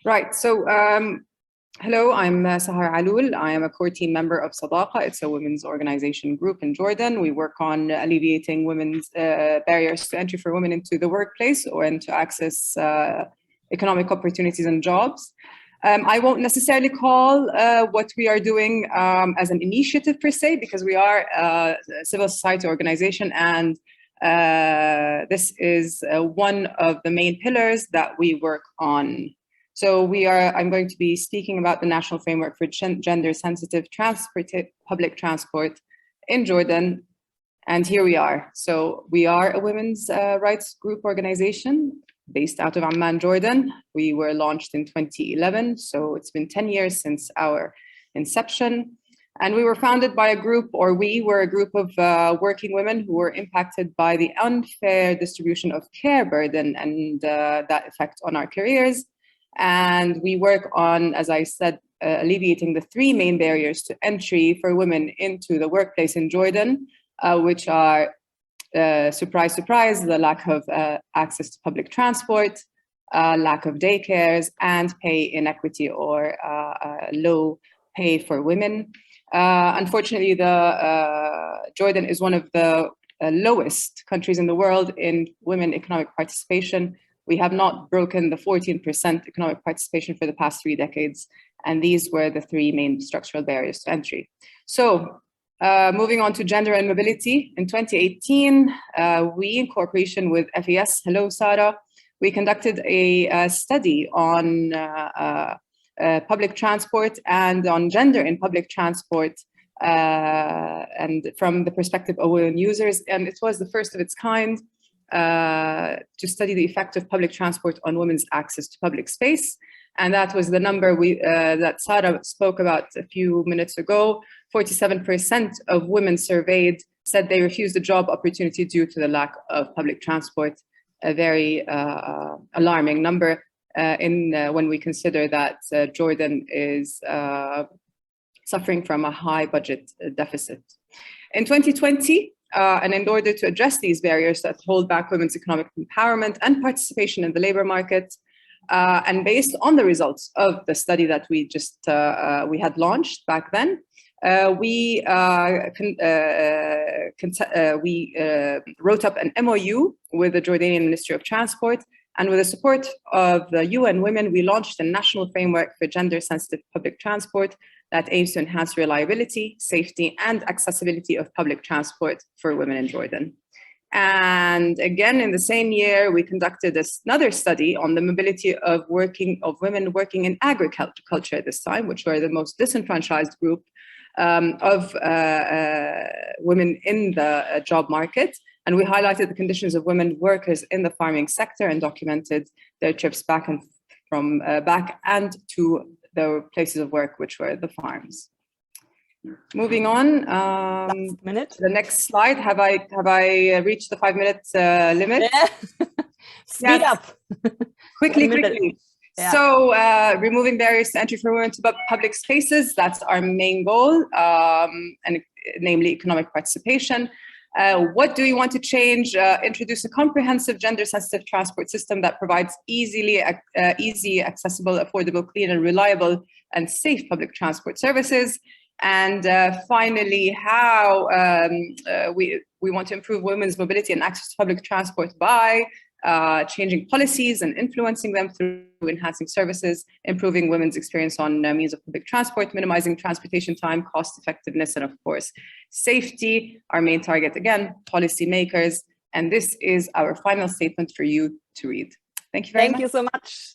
Right. So, hello, I'm Sahar Alul. I am a core team member of SADAQA. It's a women's organization group in Jordan. We work on alleviating women's barriers to entry for women into the workplace and to access economic opportunities and jobs. I won't necessarily call what we are doing as an initiative per se, because we are a civil society organization, and this is one of the main pillars that we work on. So I'm going to be speaking about the National Framework for Gender-Sensitive Public Transport in Jordan. And here we are. So we are a women's rights group organization based out of Amman, Jordan. We were launched in 2011. So it's been 10 years since our inception. And we were founded by we were a group of working women who were impacted by the unfair distribution of care burden and that effect on our careers. And we work on, as I said, alleviating the three main barriers to entry for women into the workplace in Jordan, which are, surprise, surprise, the lack of access to public transport, lack of daycares, and pay inequity or low pay for women. Unfortunately, Jordan is one of the lowest countries in the world in women economic participation. We have not broken the 14% economic participation for the past 3 decades. And these were the three main structural barriers to entry. So moving on to gender and mobility, in 2018, we, in cooperation with FES, hello, Sarah, we conducted a study on public transport and on gender in public transport, and from the perspective of women users. And it was the first of its kind to study the effect of public transport on women's access to public space. And that was the number that Sarah spoke about a few minutes ago. 47% of women surveyed said they refused a job opportunity due to the lack of public transport, a very alarming number when we consider that Jordan is suffering from a high budget deficit. In 2020, and in order to address these barriers that hold back women's economic empowerment and participation in the labor market, and based on the results of the study that we had launched back then, we wrote up an MOU with the Jordanian Ministry of Transport, and with the support of the UN Women, we launched a national framework for gender-sensitive public transport that aims to enhance reliability, safety, and accessibility of public transport for women in Jordan. And again, in the same year, we conducted another study on the mobility of women working in agriculture at this time, which were the most disenfranchised group of women in the job market. And we highlighted the conditions of women workers in the farming sector and documented their trips back and to the places of work, which were the farms. Moving on, the next slide. Have I reached the 5-minute limit? Yeah. Speed up. Quickly. Yeah. So removing barriers to entry for women to public spaces, that's our main goal, and namely economic participation. What do we want to change? Introduce a comprehensive gender-sensitive transport system that provides easy, accessible, affordable, clean, and reliable and safe public transport services. And finally, how we want to improve women's mobility and access to public transport by changing policies and influencing them through enhancing services, improving women's experience on means of public transport, minimizing transportation time, cost effectiveness, and of course, safety, our main target, again, policymakers. And this is our final statement for you to read. Thank you very much. Thank you so much.